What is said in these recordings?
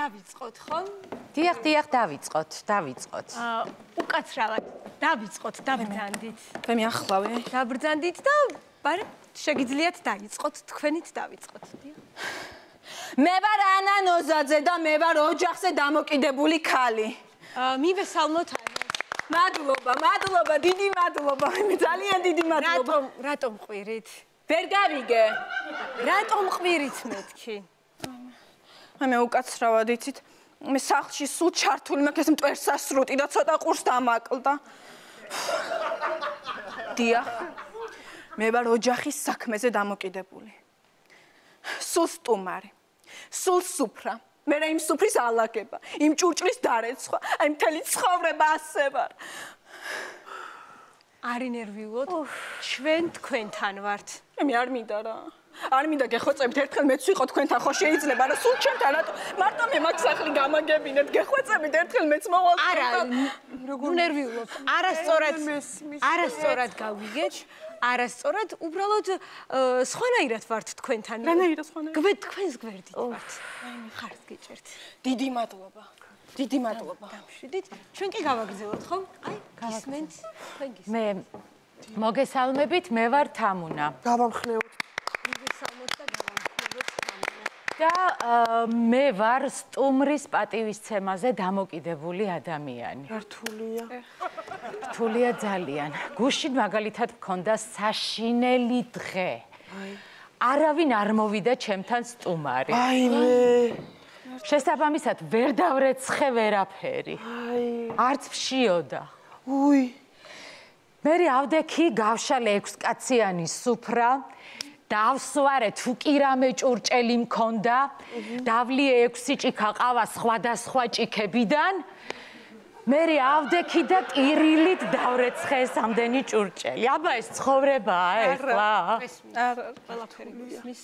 დავიწყოთ, ხო? დიახ, დავიწყოთ. უკაცრავად დავიწყოთ, დაბრძანდით. მე მიახლავე. დაბრძანდით და ბარე შეგიძლიათ დაიწყოთ, თქვენით დავიწყოთ. მე ვარ ანა ნოზაძე და მე ვარ ოჯახზე დამოკიდებული ქალი. მივესალმოთ მადლობა, დიდი მადლობა. მე ძალიან დიდი მადლობა. რატომ ყვირით? ვერ გავიგე. რატომ ყვირით მეთქი? მე უკაცრავად იცით. მე სახლში სულ ჩართული მაქვს ეს მტვერსასრუტი და ცოტა ყურს დამაკლდა. დიახ. მე ვარ ოჯახის საქმეზე დამოკიდებული. სულ სტუმარი. სულ სუფრა. მე რა იმ სუფრის ალაგება, იმ ჭურჭლის დარეცხვა, აი მთელი ცხოვრება ასე ვარ. არ ინერვიულოთ, ჩვენ თქვენთან ვართ. მე არ მინდა რა. არ მინდა გეხვეწებით, ერთხელ მეც ვიყო თქვენთან, ხო შეიძლება რა, სულ ჩემთან რატო? მარტო მე მაგ სახლი გამაგებინეთ, გეხვეწებით, ერთხელ მეც მოვალ. არა, როგორ ნერვიულობ? არასწორად გავიგეთ. არასწორად, უბრალოდ სხვანაირად ვართ თქვენთან. რანაირად სხვანაირად? თქვენს გვერდით ვართ. ხარს გიჭერთ. დიდი მადლობა. დიდი მადლობა. დამშვიდით. ჩვენ კი გავაგრძელოთ, ხო? აი, გისმენთ. თქვენ გისმენთ. მე მოგესალმებით, მე ვარ თამუნა. გავამხნევოთ. მოგესალმოთ და გავამხნევოთ თამუნა. და მე ვარ სტუმრის პატივისცემაზე დამოკიდებული ადამიანი. რთულია ძალიან. გუშინ მაგალითად მქონდა საშინელი დღე. არავინ არ მოვიდა ჩემთან სტუმარი. შესაბამისად ვერ დავრეცხე ვერაფერი. არც ფშიოდა. მე ავდექი გავშალე 6 კაციანი სუფრა. დავსვარე თუ კი რამე ჭურჭელი მქონდა, დავლიე 6 ჭიქა ყავა სხვადასხვა ჭიქებიდან. მე ავდექი და ტირილით დავრეცხე ეს ამდენი ჭურჭელი. აბა ეს ცხოვრებაა ეხლა. არა, ყველაფერი გისმის.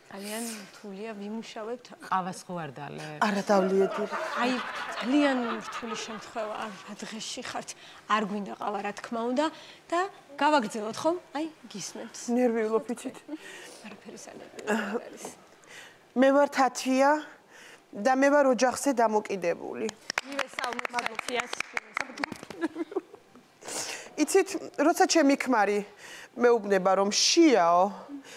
ძალიან რთულია ვიმუშავებთ. ყავას ხო არ დალე? არა დავლიედი. აი, ძალიან რთული შემთხვევა, რა დღეში ხართ, არ გვინდა ყავა, რა თქმა უნდა და გავაგრძელოთ, ხო? აი, გისმენთ. ნერვიულობ იცით. არაფერი სანერვიულობ არის. მე ვარ თათია და მე ვარ ოჯახზე დამოკიდებული. მივესალმოთ თათიას. იცით, როცა ჩემი ქმარი მეუბნება რომ შიაო,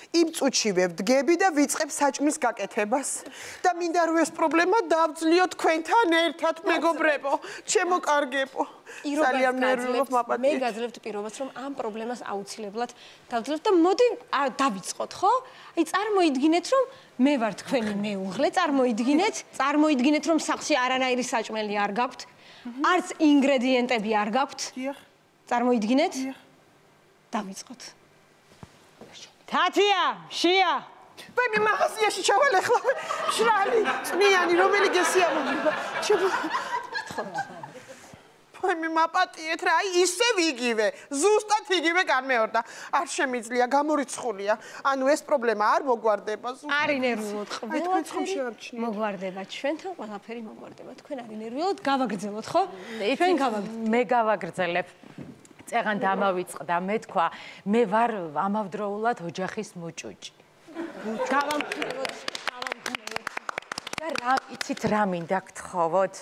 იმ წუთშივე ვდგები და ვიწყებ საჭმლის გაკეთებას და მინდა რომ ეს პრობლემა დავძლიო თქვენთან ერთად, მეგობრებო, ჩემო კარგებო. ძალიან ნერვიულობ მაპატი. მე გაძლევთ პირობას რომ ამ პრობლემას აუცილებლად დავძლებთ და მოდი დავიწყოთ, ხო? აი წარმოიდგინეთ რომ მე ვარ თქვენი მეუღლე, წარმოიდგინეთ რომ სახლში არანაირი საჭმელი არ გაქვთ, არც ინგრედიენტები არ გაქვთ. წარმოიდგინეთ? დავიწყოთ. თათია, შია. მე მაღაზიაში ჩავალ ახლა. შრალი, წვნიანი, რომელი გესიამოვნება. მე მაპატიეთ რა, ისევ იგივე, ზუსტად იგივე განმეორდა. არ შემიძლია, გამორიცხულია. ანუ ეს პრობლემა არ მოგვარდება ზუსტად. არ ინერვიულოთ, ყველაფერი მოგვარდება ჩვენთან, ყველაფერი მოგვარდება. თქვენ არ ინერვიულოთ, გავაგრძელოთ, ხო? ჩვენ გავაგრძელოთ. მე გავაგრძელებ. წეგან დამავიწყდა, მე თქვა, მე ვარ ამავდროულად ოჯახის მუჭუჭი. გავამხნევოთ. და რა იცით რა მინდა გთხოვოთ?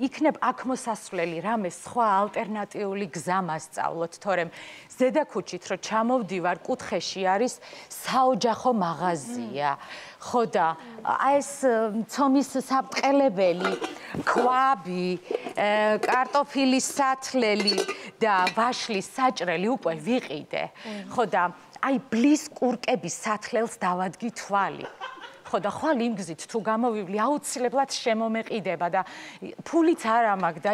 იქნებ აქ მოსასვლელი რამე სხვა ალტერნატიული გზა მასწავლოთ, თორემ ზედაქუჩით რო ჩამოვდივარ, კუთხეში არის საოჯახო მაღაზია. ხო და ეს ცომის საბყელებელი, ქვაბი, კარტოფილის სათლელი და ვაშლის საჭრელი უკვე ვიყიდე. ხო და აი ბლის კურკების სათლელს დავადგი თვალი. ხო და ხვალ იმ გზით თუ გამოვივლი აუცილებლად შემომეყიდება და ფულიც არ ამაქვს და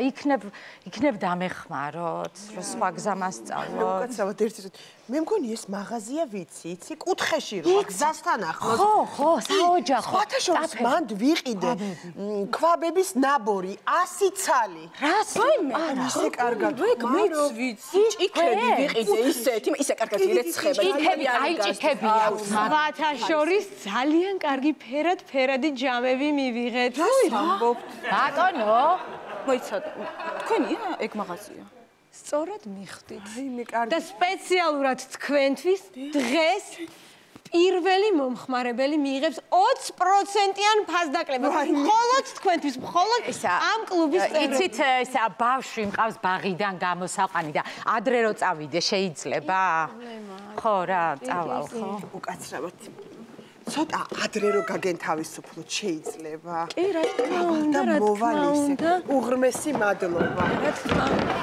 იქნებ დამეხმაროთ, რომ სხვა გზა მასწავლოთ. უკაცრავად ერთად. მე მგონი ეს მაღაზია ვიცი, იცი, კუთხეში რა, გზასთან ახლოს. ხო, საოჯახო. სხვათა შორის მანდ ვიყიდე ქვაბების ნაბორი, 100 ცალი. რას? არა, ისე კარგად. მეც ვიცი, ჭიქები ვიყიდე ისე კარგად ირეცხება. ჭიქები აქვს. სხვათა შორის ძალიან კარგი ფერადი ჯამები მივიღეთ. ამბობთ. ბატონო, მოიცადე. თქვენია ეგ მაღაზია? სწორად მიხვდით. აი მე კარგი. და სპეციალურად თქვენთვის დღეს პირველი მომხმარებელი მიიღებს 20%-იან ფასდაკლებას. მხოლოდ თქვენთვის, მხოლოდ ამ კლუბის წევრები. იცით, ესა ბავშვი მყავს ბაღიდან გამოსაყანი და ადრე რო წავიდე შეიძლება? ხო რა, წავალ ხო? უკაცრავად. ცოტა ადრე რო გაგენთავისუფლოთ შეიძლება. კი, რა თქმა უნდა, რა თქმა უნდა. უღრმესი მადლობა. რა თქმა უნდა.